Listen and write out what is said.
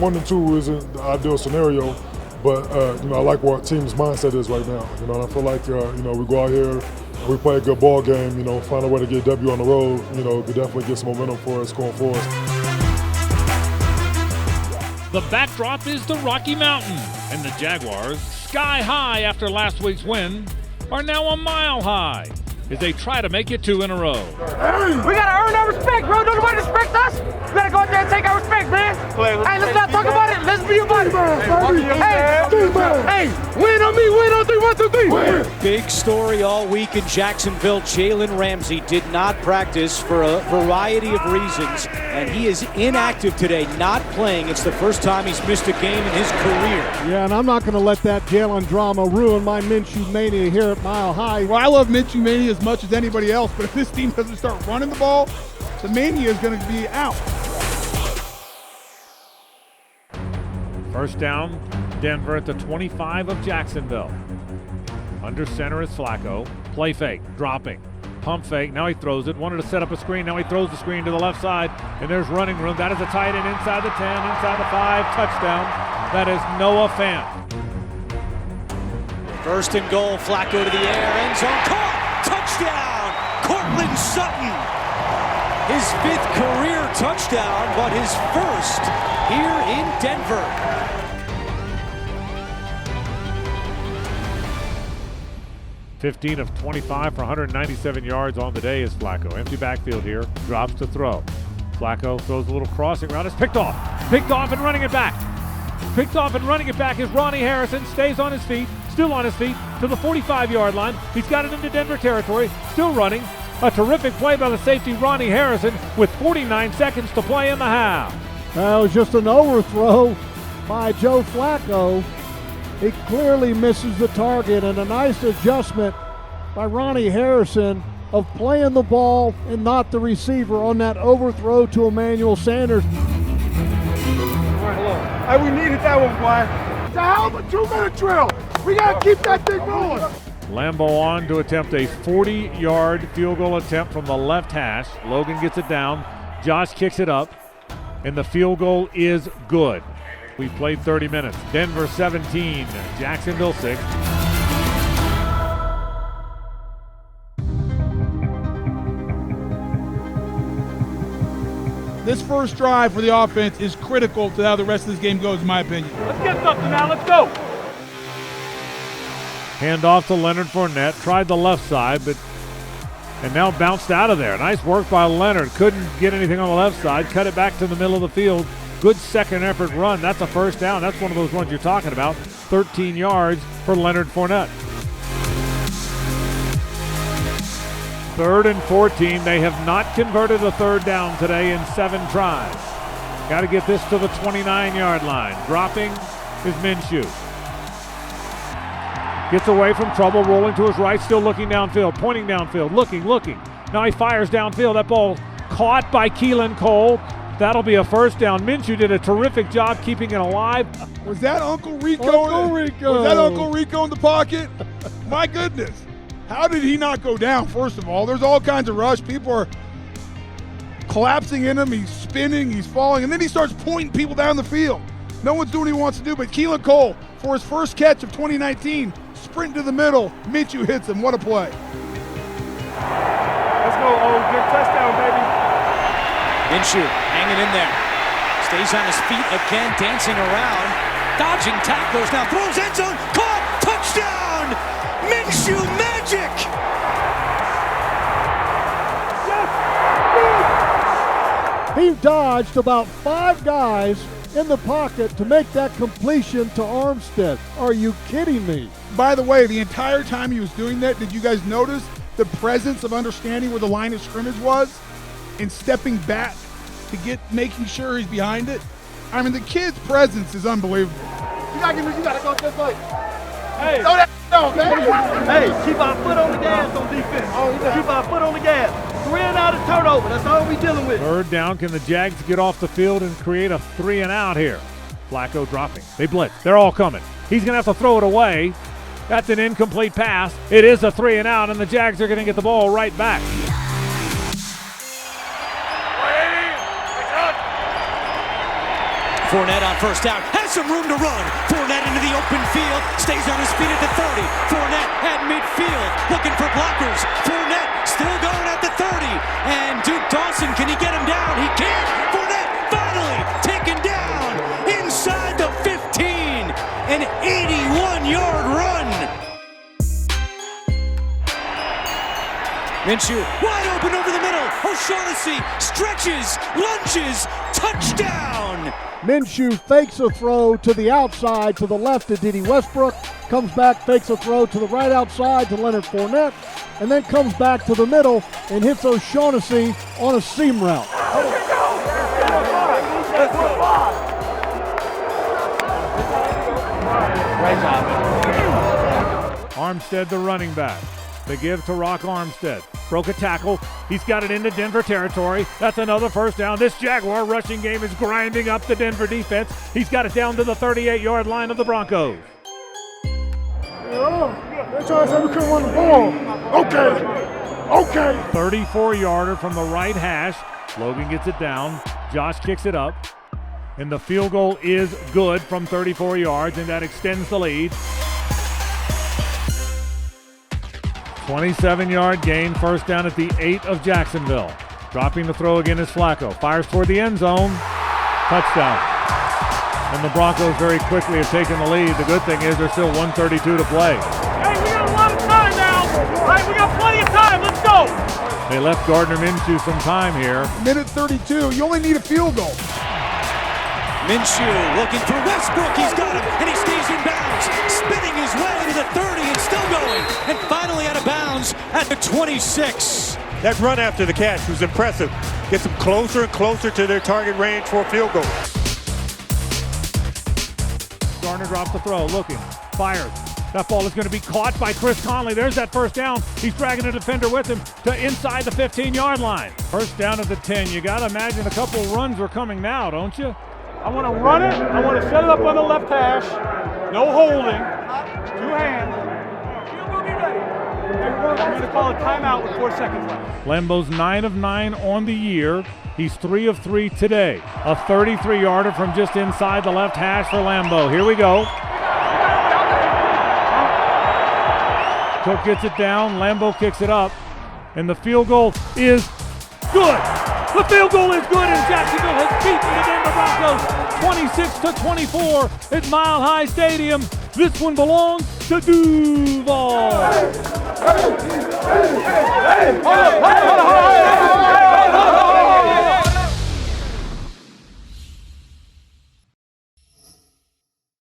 1 and 2 isn't the ideal scenario, but I like what our team's mindset is right now. And I feel like we go out here, we play a good ball game. Find a way to get a W on the road. Could definitely get some momentum for us going forward. The backdrop is the Rocky Mountain, and the Jaguars, sky high after last week's win, are now a mile high as they try to make it 2 in a row. We gotta earn our respect, bro. Don't nobody respect us. We gotta go out there and take our respect, man. Hey, let's not talk about it. Let's be about it. Hey, win on me, win on 3, 1, 2, 3. Win. Big story all week in Jacksonville. Jalen Ramsey did not practice for a variety of reasons, and he is inactive today, not playing. It's the first time he's missed a game in his career. Yeah, and I'm not going to let that Jalen drama ruin my Minshew mania here at Mile High. Well, I love Minshew mania as much as anybody else, but if this team doesn't start running the ball, the mania is going to be out. First down, Denver at the 25 of Jacksonville. Under center is Flacco. Play fake, dropping. Pump fake, now he throws it. Wanted to set up a screen, now he throws the screen to the left side. And there's running room. That is a tight end inside the 10, inside the 5. Touchdown. That is Noah Fant. First and goal, Flacco to the air, end zone, caught! Touchdown! Cortland Sutton! His 5th career touchdown, but his first here in Denver. $15 of 25 for 197 yards on the day is Flacco. Empty backfield here, drops to throw. Flacco throws a little crossing route, it's picked off and running it back. Picked off and running it back is Ronnie Harrison, stays on his feet, still on his feet, to the 45-yard line. He's got it into Denver territory, still running. A terrific play by the safety, Ronnie Harrison, with 49 seconds to play in the half. That was just an overthrow by Joe Flacco. He clearly misses the target, and a nice adjustment by Ronnie Harrison of playing the ball and not the receiver on that overthrow to Emmanuel Sanders. All right, hello. Hey, we needed that one, boy. It's a hell of a 2-minute drill. We got to keep that thing rolling. Lambeau on to attempt a 40-yard field goal attempt from the left hash. Logan gets it down. Josh kicks it up, and the field goal is good. We played 30 minutes. Denver 17, Jacksonville 6. This first drive for the offense is critical to how the rest of this game goes, in my opinion. Let's get something now. Let's go. Hand off to Leonard Fournette. Tried the left side, and now bounced out of there. Nice work by Leonard. Couldn't get anything on the left side. Cut it back to the middle of the field. Good second effort run. That's a first down. That's one of those ones you're talking about. 13 yards for Leonard Fournette. 3rd and 14. They have not converted a third down today in 7 tries. Got to get this to the 29-yard line. Dropping is Minshew. Gets away from trouble, rolling to his right, still looking downfield, pointing downfield, looking. Now he fires downfield. That ball caught by Keelan Cole. That'll be a first down. Minshew did a terrific job keeping it alive. Was that Uncle Rico? Uncle Rico. Was that Uncle Rico in the pocket? My goodness. How did he not go down, first of all? There's all kinds of rush. People are collapsing in him. He's spinning. He's falling. And then he starts pointing people down the field. No one's doing what he wants to do. But Keelan Cole, for his first catch of 2019, sprinting to the middle. Minshew hits him. What a play. Let's go, old. Good touchdown, baby. Minshew hanging in there. Stays on his feet again, dancing around. Dodging tacklers, now throws end zone. Caught! Touchdown! Minshew magic! He dodged about 5 guys in the pocket to make that completion to Armstead. Are you kidding me? By the way, the entire time he was doing that, did you guys notice the presence of understanding where the line of scrimmage was and stepping back to making sure he's behind it? I mean, the kid's presence is unbelievable. You gotta go this way. Hey, throw that man. Hey, keep our foot on the gas on defense. Keep our foot on the gas. 3 and out is turnover. That's all we dealing with. 3rd down. Can the Jags get off the field and create a 3 and out here? Flacco dropping. They blitz. They're all coming. He's going to have to throw it away. That's an incomplete pass. It is a 3 and out, and the Jags are going to get the ball right back. Fournette on first down, has some room to run. Fournette into the open field, stays on his feet at the 30. Fournette at midfield, looking for blockers. Fournette still going at the 30. And Duke Dawson, can he get him down? He can't. Fournette finally taken down inside the 15. An 81-yard run. Minshew wide open over the middle. O'Shaughnessy stretches, lunges, touchdown. Minshew fakes a throw to the outside to the left to Dede Westbrook, comes back, fakes a throw to the right outside to Leonard Fournette, and then comes back to the middle and hits O'Shaughnessy on a seam route. Armstead, the running back. The give to Rock Armstead. Broke a tackle. He's got it into Denver territory. That's another first down. This Jaguar rushing game is grinding up the Denver defense. He's got it down to the 38-yard line of the Broncos. They're trying to say we couldn't run the ball. Okay. 34-yarder from the right hash. Logan gets it down. Josh kicks it up. And the field goal is good from 34 yards, and that extends the lead. 27-yard gain, first down at the 8 of Jacksonville. Dropping the throw again is Flacco. Fires toward the end zone. Touchdown. And the Broncos very quickly have taken the lead. The good thing is there's still 1:32 to play. Hey, we got a lot of time now. All right, we got plenty of time. Let's go. They left Gardner Minshew some time here. Minute 32. You only need a field goal. Minshew looking for Westbrook. He's got him, and he stays in bounds, spinning his way to the 30 and still going, and finally out of bounds at the 26. That run after the catch was impressive. Gets them closer and closer to their target range for a field goal. Gardner drops the throw, looking, fires. That ball is going to be caught by Chris Conley. There's that first down. He's dragging a defender with him to inside the 15-yard line. First down at the 10. You got to imagine a couple runs are coming now, don't you? I want to run it. I want to set it up on the left hash. No holding. 2 hands. I'm going to call a timeout with 4 seconds left. Lambeau's 9 of 9 on the year. He's 3 of 3 today. A 33-yarder from just inside the left hash for Lambeau. Here we go. Cook gets it down. Lambeau kicks it up. And the field goal is good. The field goal is good, and Jacksonville has beaten the Denver Broncos 26-24 at Mile High Stadium. This one belongs to Duval. Hey!